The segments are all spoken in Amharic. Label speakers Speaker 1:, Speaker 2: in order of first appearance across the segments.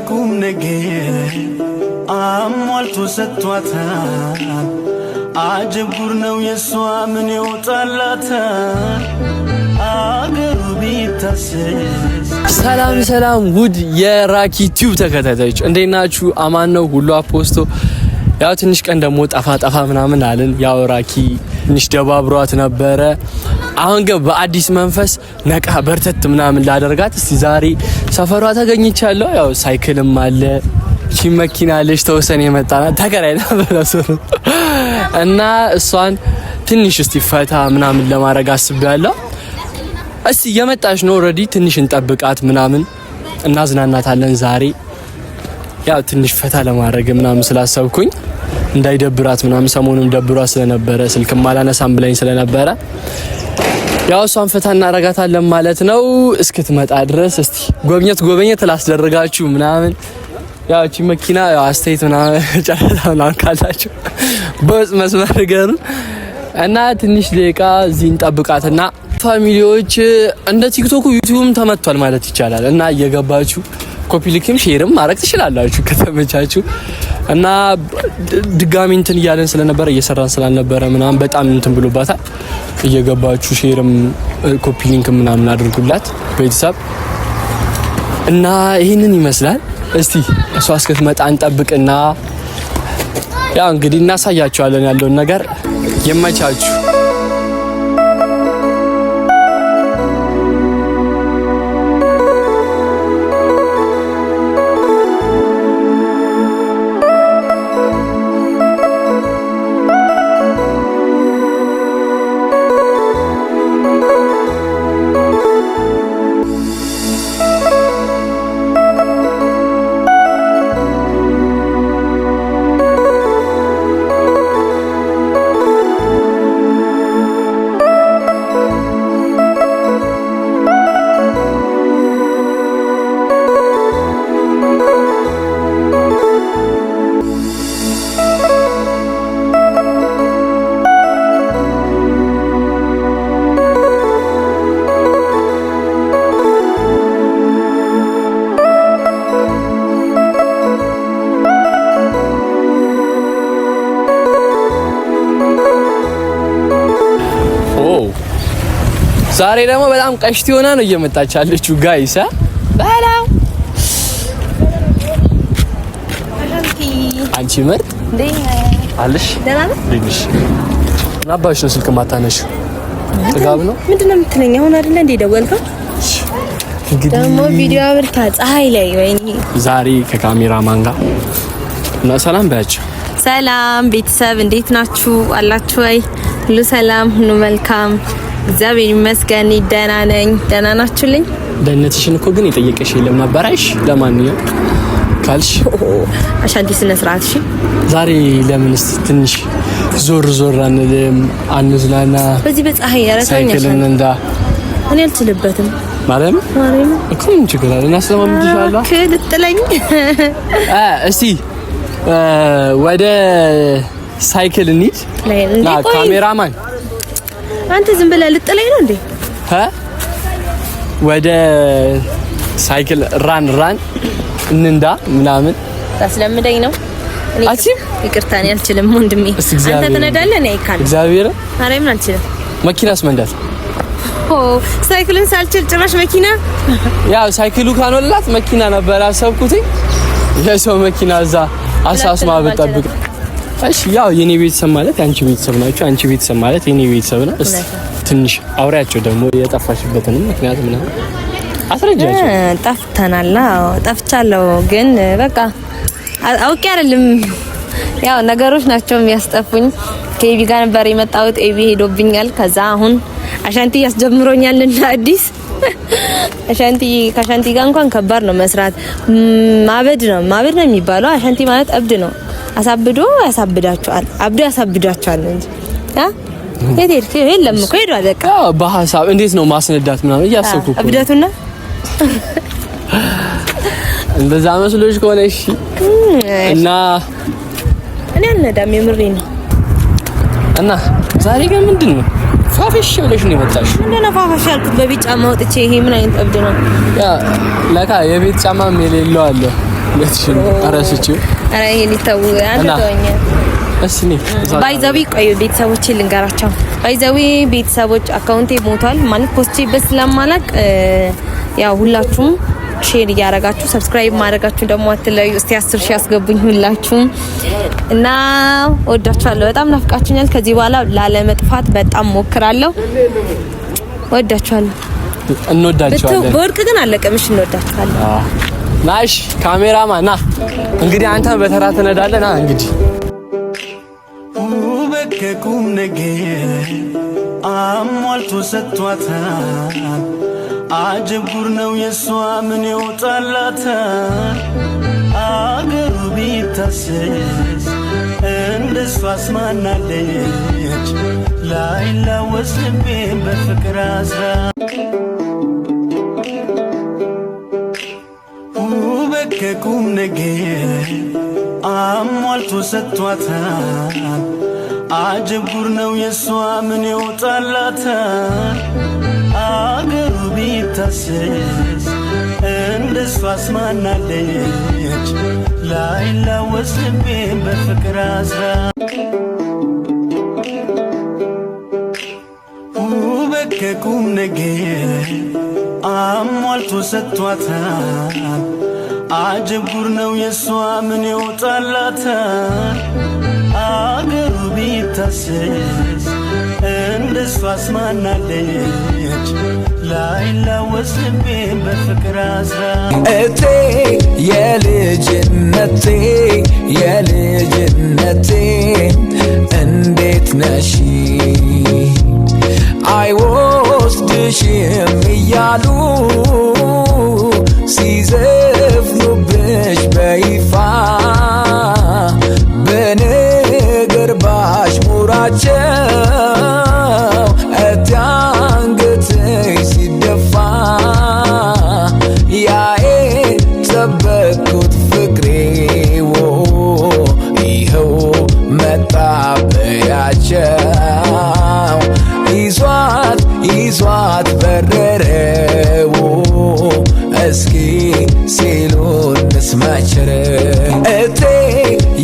Speaker 1: kum ነገር አሟልቶ ሰጥቷታል አጀብ ጉር ነው የሷ ምን ይወጣላታል አገሩ ቢታሰስ
Speaker 2: ሰላም ውድ የራኪ ቲዩብ ተከታታዮች እንዴት ናችሁ? አማን ነው ሁሉ አፖስቶ። ያው ትንሽ ቀን ደግሞ ጠፋ ምናምን አለን። ያው ራኪ ትንሽ ደባብሯት ነበረ። አሁን ግን በአዲስ መንፈስ ነቃ በርተት ምናምን ላደርጋት እስቲ ዛሬ ሰፈሯ ተገኝቻለሁ። ያው ሳይክልም አለ እቺ መኪና ልጅ ተወሰነ የመጣና ተከራይና በላሰሩ እና እሷን ትንሽ እስቲ ፈታ ምናምን ለማድረግ አስቤያለሁ። እስቲ የመጣች ነው ኦሬዲ ትንሽ እንጠብቃት ምናምን እናዝናናታለን ዛሬ። ያው ትንሽ ፈታ ለማድረግ ምናምን ስላሰብኩኝ እንዳይደብራት ምናምን ሰሞኑን ደብሯት ስለነበረ ስልክም አላነሳም ብላኝ ስለነበረ ያው እሷን ፈታ እናረጋታለን ማለት ነው። እስክትመጣ ድረስ እስቲ ጎብኘት ላስደርጋችሁ ምናምን። ያው እቺ መኪና ያው አስተያየት ምናምን ጨረታ ምናምን ካላችሁ በውስጥ መስመር ገሩ እና ትንሽ ደቂቃ እዚህ እንጠብቃትና ፋሚሊዎች እንደ ቲክቶኩ ዩቲዩብም ተመቷል ማለት ይቻላል እና እየገባችሁ ኮፒ ሊክም ሼርም ማድረግ ትችላላችሁ ከተመቻችሁ። እና ድጋሚ እንትን እያለን ስለነበረ እየሰራን ስላልነበረ ምናምን በጣም እንትን ብሎባታል። እየገባችሁ ሼርም ኮፒ ሊንክ ምናምን አድርጉላት ቤተሰብ። እና ይሄንን ይመስላል። እስቲ እሷ እስክትመጣ እንጠብቅና ያው እንግዲህ እናሳያችኋለን ያለውን ነገር። የማይቻችሁ ዛሬ ደግሞ በጣም ቀሽት ሆና ነው እየመጣች ያለችው ጋይስ። ባላው አንቺ ምርጥ አለሽ ልጅሽ ናባሽ ነው ስልክ ማታነሽ ጥጋብ ነው
Speaker 3: ምንድነው የምትለኝ? አሁን አይደለ እንዴ ደወልከው? ደግሞ ቪዲዮ አብርታ ፀሐይ ላይ ወይኔ ዛሬ
Speaker 2: ከካሜራማን ጋር እና ሰላም ባያችሁ።
Speaker 3: ሰላም ቤተሰብ እንዴት ናችሁ? አላችሁ ወይ? ሁሉ ሰላም ሁሉ መልካም እግዚአብሔር ይመስገን ደህና ነኝ። ደህና ናችሁልኝ?
Speaker 2: ደህንነትሽን እኮ ግን የጠየቀሽ የለም ነበርሽ። ለማንኛውም ካልሽ
Speaker 3: አሻንቲ ስነ ስርዓት እሺ።
Speaker 2: ዛሬ ለምንስ ትንሽ ዞር አንልም? አንዝናና በዚህ
Speaker 3: በፀሐይ ያረታኛል
Speaker 2: ሳይክልን እንዳ
Speaker 3: እኔ አልችልበትም
Speaker 2: ማለም እኮ ምን ችግር አለ? እና ስለማምጥሻለሁ
Speaker 3: ከልጥለኝ
Speaker 2: እስቲ ወደ ሳይክል እንሂድ። ና ካሜራማን
Speaker 3: አንተ ዝም ብለህ ልጥለኝ ነው እንዴ?
Speaker 2: ወደ ሳይክል ራን እንንዳ ምናምን ታስለምደኝ ነው። እኔ ይቅርታ እኔ አልችልም ወንድሜ። አንተ ትነዳለህ እኔ አይካል እግዚአብሔር አሬም አልችልም። መኪናስ መንዳት ሳይክልን ሳልችል ጭራሽ መኪና ያው ሳይክሉ ካኖላት መኪና ነበር አሰብኩት። የሰው መኪና እዛ አሳስማ በጠብቅ እሺ። ያው የኔ ቤተሰብ ማለት አንቺ ቤተሰብ ናችሁ፣ አንቺ ቤተሰብ ማለት የኔ ቤተሰብ ነው። እሺ ትንሽ አውሪያቸው ደግሞ የጠፋሽበትን ምክንያት ምናምን አስረጃቸው።
Speaker 3: ጠፍተናል። ጠፍቻለሁ ግን በቃ አውቄ አይደለም ያው ነገሮች ናቸው የሚያስጠፉኝ። ከኤቢ ጋር ነበር የመጣሁት፣ ኤቢ ሄዶብኛል። ከዛ አሁን አሻንቲ ያስጀምሮኛልና አዲስ ከአሻንቲ ጋር እንኳን ከባድ ነው መስራት። ማበድ ነው የሚባለው። አሻንቲ ማለት እብድ ነው። አሳብዶ ያሳብዳቸዋል፣ አብዶ ያሳብዳቸዋል እንጂ የት የለም እኮ ሄዷል። በቃ
Speaker 2: በሐሳብ እንዴት ነው ማስነዳት ምናምን እያሰብኩ እኮ
Speaker 3: እብደቱና
Speaker 2: እንደዛ መስሎሽ ከሆነ እሺ። እና
Speaker 3: እኔ አልነዳም የምሬ ነው።
Speaker 2: እና ዛሬ ግን ምንድነው ፋፈሽ ብለሽ ነው የመጣሽ?
Speaker 3: ምንድነው ፋፈሽ ያልኩት? በቤት ጫማ ወጥቼ ይሄ ምን አይነት እብድ ነው?
Speaker 2: ያ ለካ የቤት ጫማም የሌለው አለ። ለትሽን አራስቺው
Speaker 3: አረ ይሄ ሊተው አንተ ተወኛ።
Speaker 2: እስኒ
Speaker 3: ባይዘዊ ቆይ ቤተሰቦቼ ልንገራቸው። ባይዘዊ ቤተሰቦች አካውንቴ ሞቷል ማለት ፖስቼ በስላማላቅ ያው ሁላችሁም ሼር ያረጋችሁ ሰብስክራይብ ማድረጋችሁ ደግሞ አትለዩ። እስቲ 10 ሺህ አስገቡኝ ሁላችሁም እና ወዳችኋለሁ። በጣም ናፍቃችሁኛል። ከዚህ በኋላ ላለመጥፋት በጣም ሞክራለሁ። ወዳችኋለሁ።
Speaker 2: እንወዳችኋለን።
Speaker 3: በወርቅ ግን አለቀምሽ። እንወዳችኋለን።
Speaker 2: ናሽ ካሜራማን ና እንግዲህ አንተ በተራ ትነዳለህ። ና እንግዲህ
Speaker 1: ውበከኩም ነገር አሟልቶ ሰጥቷታል። አጀብ ጉር ነው የሷ ምን ይወጣላታል። አገሩ ቢታሰስ እንደሷ አስማናለች። ላይላወስ ልቤን በፍቅር አስራ ውበከኩም ነገር አሟልቶ ሰጥቷታል። አጀብ ጉር ነው የሷ ምን ይወጣላታል። አገሩ ቢታሰስ እንደሷ አስማናለች። ላይላወስ ልቤን በፍቅር አስራ ውበከኩም ነገር አሟልቶ ሰጥቷታል። አጀብ ጉር ነው የሷ ምን ይወጣላታል። አገሩ ቢታሰስ እንደሷ አስማናለች። ላይላወስ ልቤን በፍቅር አስራ
Speaker 4: እቴ የልጅነቴ እንዴት ነሽ አይወስድሽም እያሉ ሲዘፍኑብሽ በይፋ በነገር ባሽሙራቸው እቴ አንገትሽ ሲደፋ ያዬ ጠበቅኩት ፍቅሬዎ ይኸው መጣ በያቸው ይዟት በረረው እስኪ ሲሉን ንስማቸረ እቴ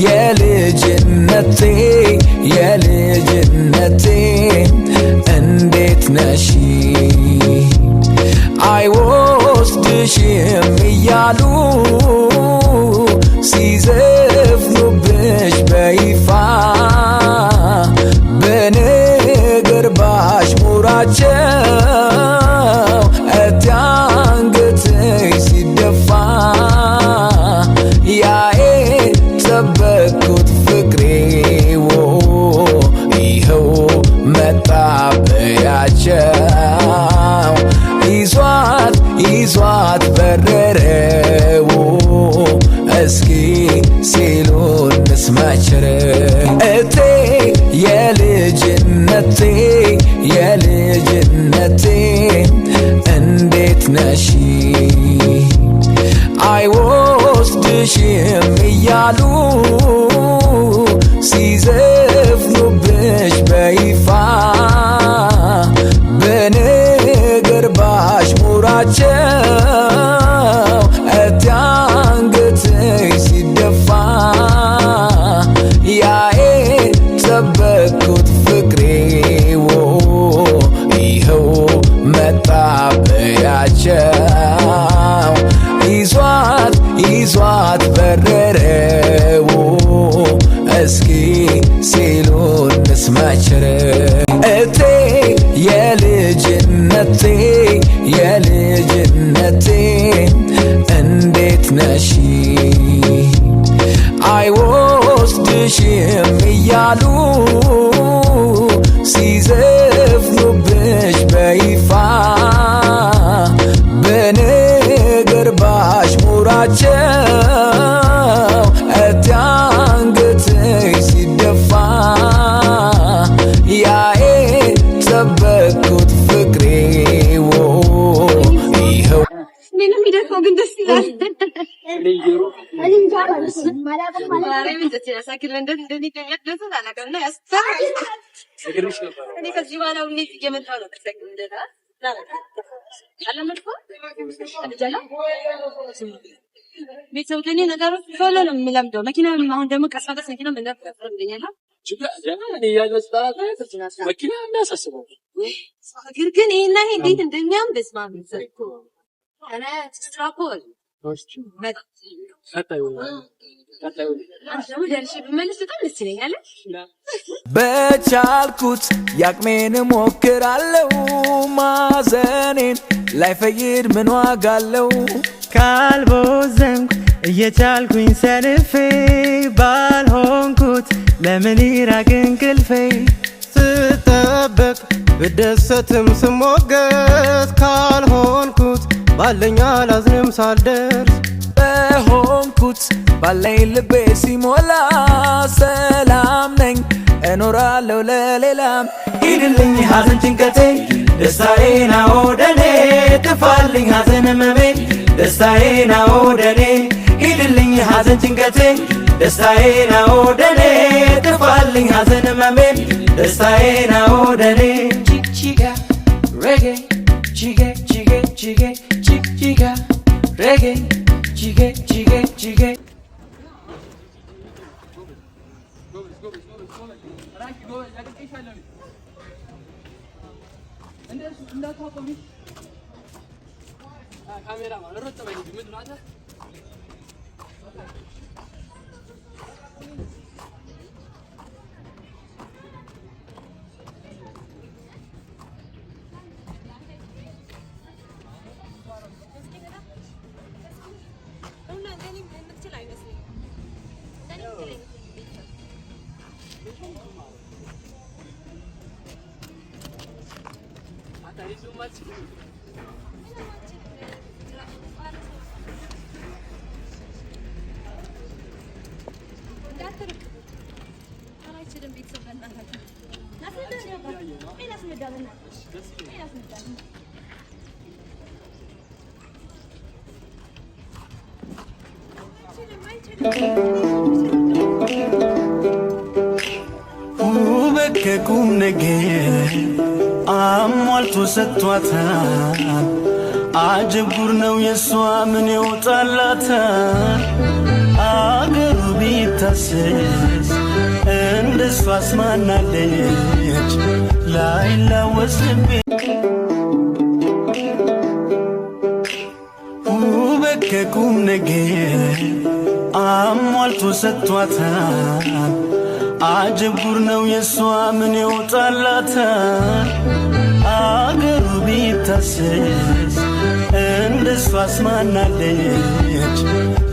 Speaker 4: የልጅነቴ እንዴት ነሽ አይወስድሽም እያሉ ሲዘፍኑብሽ በይፋ በነገር ባሽሙራቸው እቴ አንገትሽ ሲደፋ ያዬ ጠበቅኩት ፍቅሬዎ ይኸው መጣ በያቸው ይዟት በረረው እስኪ ሲሉን ንስማቸረ እቴ የልጅነቴ እንዴት ነሽ አይወስድሽም እያሉ ሲዘፍኑብሽ በይፋ በነገር ባሽሙራቸው እቴ አንገትሽ ሲደፋ ያዬ ጠበቅኩት ፍቅሬዎ ይኸው መጣ በያቸው ይዟት በረረው እስኪ ሲሉን ንስማቸረ እቴ የልጅነቴ እንዴት ነሽ አይወስድሽም እያሉ ሲዘፍኑብሽ በይፋ በነገር ባሽሙራቸው እቴ አንገትሽ ሲደፋ ያዬ ጠበቅኩት ፍቅሬዎ ይኸው
Speaker 3: ምንም ይደርሰው ግን ደስ ይላል።
Speaker 5: ቤተሰብተኔ ነገሮች ቶሎ ነው የሚለምደው። መኪና አሁን ደግሞ ቀሳቀስ መኪና መንዳት ያፈርልኛል።
Speaker 2: መኪና የሚያሳስበው
Speaker 5: ግን ይሄና ይሄ እንዴት እንደሚያም በስማም አና ስትራፖል
Speaker 4: በቻልኩት ያቅሜን ሞክራለሁ ማዘኔን ላይፈይድ ምን ዋጋ አለው
Speaker 1: ካልቦዘንኩ እየቻልኩኝ ሰንፌ ባልሆንኩት ለምን ይራቅ እንቅልፌ ስጠበቅ ብደሰትም ስሞገት ካልሆንኩት ባለኛ ላዝንም ሳልደርስ
Speaker 4: በሆንኩት ባለኝ ልቤ ሲሞላ ሰላም ነኝ እኖራለሁ ለሌላም ሂድልኝ ሐዘን ጭንቀቴ ደስታዬና ወደኔ ጥፋልኝ ሐዘን ህመሜ ደስታዬና ወደኔ ሂድልኝ ሐዘን ጭንቀቴ ደስታዬና ወደኔ ጥፋልኝ ሐዘን ህመሜ ደስታዬና ወደኔ ቺጋ ሬጌ ቺጌ ቺጌ ቺጌ ቺጋ ሬጌ ቺጌ ቺጌ ቺጌ
Speaker 2: ካሜራማን ሮጥ በይ ምንድን ነው አይደል
Speaker 1: ውበት ከቁም ነገር አሟልቶ ሰጥቷታል አጀብ ጉር ነው የሷ ምን ይወጣላታል አገሩ ቢታሰስ እንደሷ አስማናለች ላይላወስ ልቤ ውበት ከቁም ነገር አሟልቶ ሰጥቷታል አጀብ ጉር ነው የሷ ምን ይወጣላታል አገሩ ቢታሰስ እንደሷ አስማናለች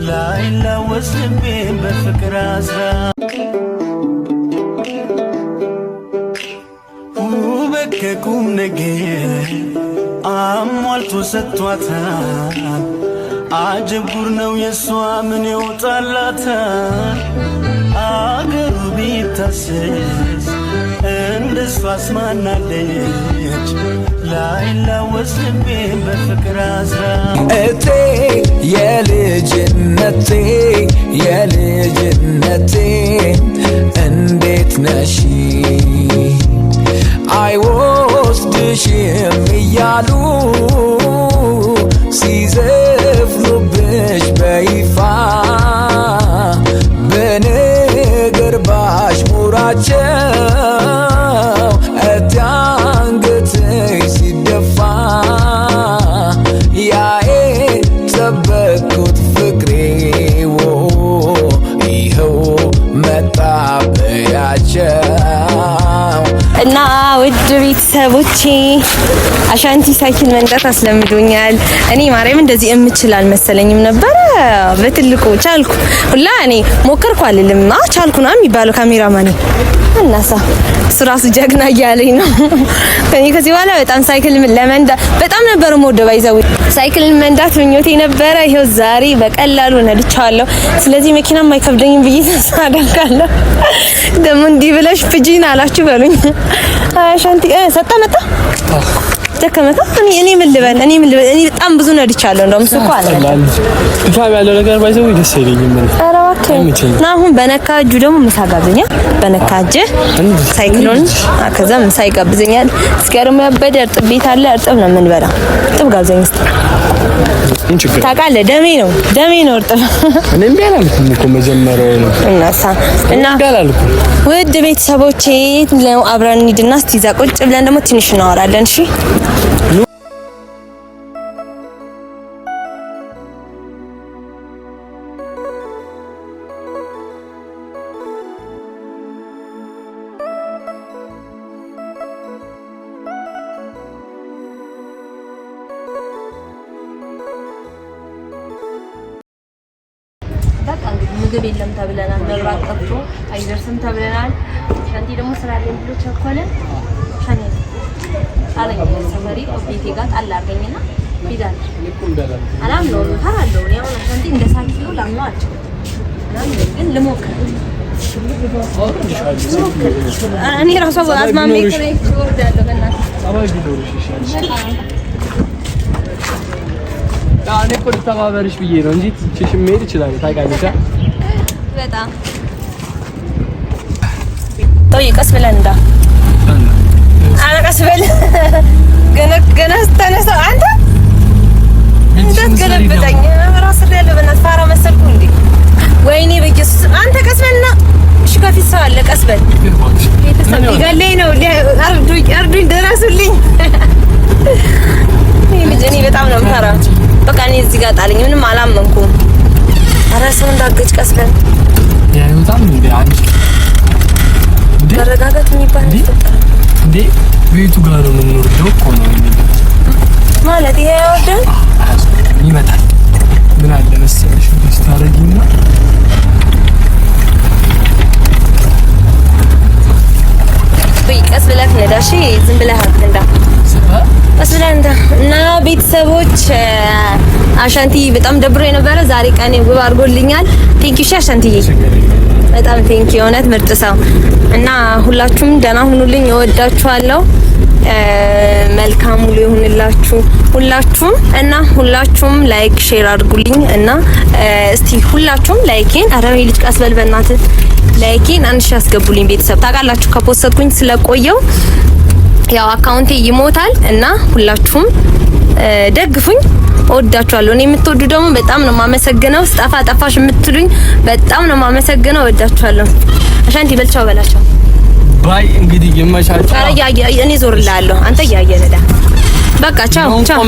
Speaker 1: ላይላወስ ልቤን በፍቅር አስራ ውበት ከቁም ነገር አሟልቶ ሰጥቷታል አጀብ ጉር ነው የሷ ምን ይወጣላታል አገሩ ቢታሰስ እንደሷ አስማናለች ላይላወስ ልቤን በፍቅር አስራ
Speaker 4: እቴ የልጅነቴ እንዴት ነሽ አይወስድሽም እያሉ ሲዘፍኑብሽ በይፋ በነገር ባሽሙራቸው እቴ አንገትሽ ሲደፋ ያዬ ጠበቅኩት ፍቅሬ ይኸው መጣ በያቸው
Speaker 3: እና ውድ ቤተሰቦቼ አሻንቲ ሳይክል መንዳት አስለምዶኛል። እኔ ማርያም እንደዚህ እምችል አልመሰለኝም ነበር። በትልቁ ቻልኩ ሁላ እኔ ሞከርኩ አልልም ቻልኩ ነው የሚባለው ካሜራማን እናሳ እሱ ጀግና እያለኝ ነው። ከዚህ በኋላ በጣም ሳይክል ለመንዳት በጣም ነበር የምወደው ባይዘው ሳይክል መንዳት ምኞቴ ነበረ። ይሄው ዛሬ በቀላሉ ነድቻለሁ። ስለዚህ መኪናም አይከብደኝም ብዬ ተስፋ አደርጋለሁ። ደግሞ እንዲህ ብለሽ ፍጂን አላችሁ በሉኝ። አሻንቲ ሰጣ መጣ ደከመታ። እኔ ምን ልበል? እኔ በጣም ብዙ ነድቻለሁ። እንደውም እሱ እኮ አለ
Speaker 2: ድካም ያለው ነገር ባይዘው ደስ ይለኝ። ምን
Speaker 3: ኧረ እባክህ እና አሁን በነካ እጁ ደግሞ ምሳ ጋብዘኛል። በነካ እጅ ሳይክሎን ከዛ ምሳ ይጋብዘኛል። እስኪ ደግሞ ያበደ እርጥብ ቤት አለ። እርጥብ ነው የምንበላው። እርጥብ ጋብዘኝ እስኪ። ታውቃለህ ደሜ ነው እርጥብ።
Speaker 2: እኔም ቢያላልኩም እኮ መጀመሪያው ነው
Speaker 3: እና
Speaker 2: ቢያላልኩም
Speaker 3: ውድ ቤተሰቦቼ ነው አብረን እንሂድና እስቲ እዛ ቁጭ ብለን ደግሞ ትንሽ እናወራለን። እሺ ምግብ የለም ተብለናል። መብራት ጠፍቶ አይደርስም ተብለናል። ሻንቲ ደግሞ ስራ ላይ ብሎ ቸኮለ። ሻኒ አለኝ ሰፈሪ ቤቴ ጋር ጣል አድርገኝና ቢዛል አላም ነው ታራለው ነው ያው ሻንቲ እንደሳልፊው ላምነው አልችልም። ግን ልሞክር እኔ ራሱ አዝማሜ ከላይ ወርዳለሁ። በእናትህ ሰባይ ቢዶርሽ ይሻላል። እኔ እኮ ልተባበርሽ ብዬ ነው እንጂ ትችሽ መሄድ ይችላል። ታውቃለሽ በጣም ተው ቀስ ብለን እንዳ ቀስ በል ገና ተነሳ አንተ እንዳትገለብጠኝ ራስ ላይ ያለው በእናትህ ፋራ መሰልኩ እንዴ? ወይኔ በኢየሱስ አንተ ቀስ በልና እሺ ከፊት ሰው አለ። ቀስ በል ቤተሰብ ይገለኝ ነው። አርዱኝ ድረሱልኝ። እኔ በጣም ነው የምፈራው። በቃ እኔ እዚህ ጋር ጣለኝ። ምንም አላመንኩም። ኧረ ሰው እንዳገጭ ቀስ በል ያዩታም እንዴ አንቺ ተረጋጋት የሚባል እንዴ ቤቱ ጋር ነው የምንወርደው እኮ ነው ማለት ይሄ ያወርዳል ይመጣል። ምን አለ መሰለሽ ስታረጊና ቀስ ብለህ ነዳሽ ዝም ብለህ አትንዳ ቀስ ብለህ እንዳ እና ቤተሰቦች አሻንቲ በጣም ደብሮ የነበረ ዛሬ ቀኔ ውብ አድርጎልኛል። ቴንኪው አሻንቲዬ በጣም ቴንኪው እውነት ምርጥ ሰው እና ሁላችሁም ደህና ሁኑልኝ። እወዳችኋለሁ። መልካም ሙሉ ይሁንላችሁ ሁላችሁም እና ሁላችሁም ላይክ ሼር አድርጉልኝ እና እስቲ ሁላችሁም ላይኬን አረብ ልጅ ቀስ በል በእናትህ ላይኬን አንድ ሺህ አስገቡልኝ። ቤተሰብ ታውቃላችሁ ከፖስተኩኝ ስለቆየው ያው አካውንቴ ይሞታል እና ሁላችሁም ደግፉኝ። እወዳችኋለሁ። እኔ የምትወዱ ደግሞ በጣም ነው የማመሰግነው። ስጣፋ ጠፋሽ የምትሉኝ በጣም ነው የማመሰግነው። እወዳችኋለሁ። አሻንቲ በልቻው በላቸው ባይ እንግዲህ ይመቻችሁ። እኔ ዞርልሃለሁ አንተ ያየነዳ በቃ ቻው ቻው።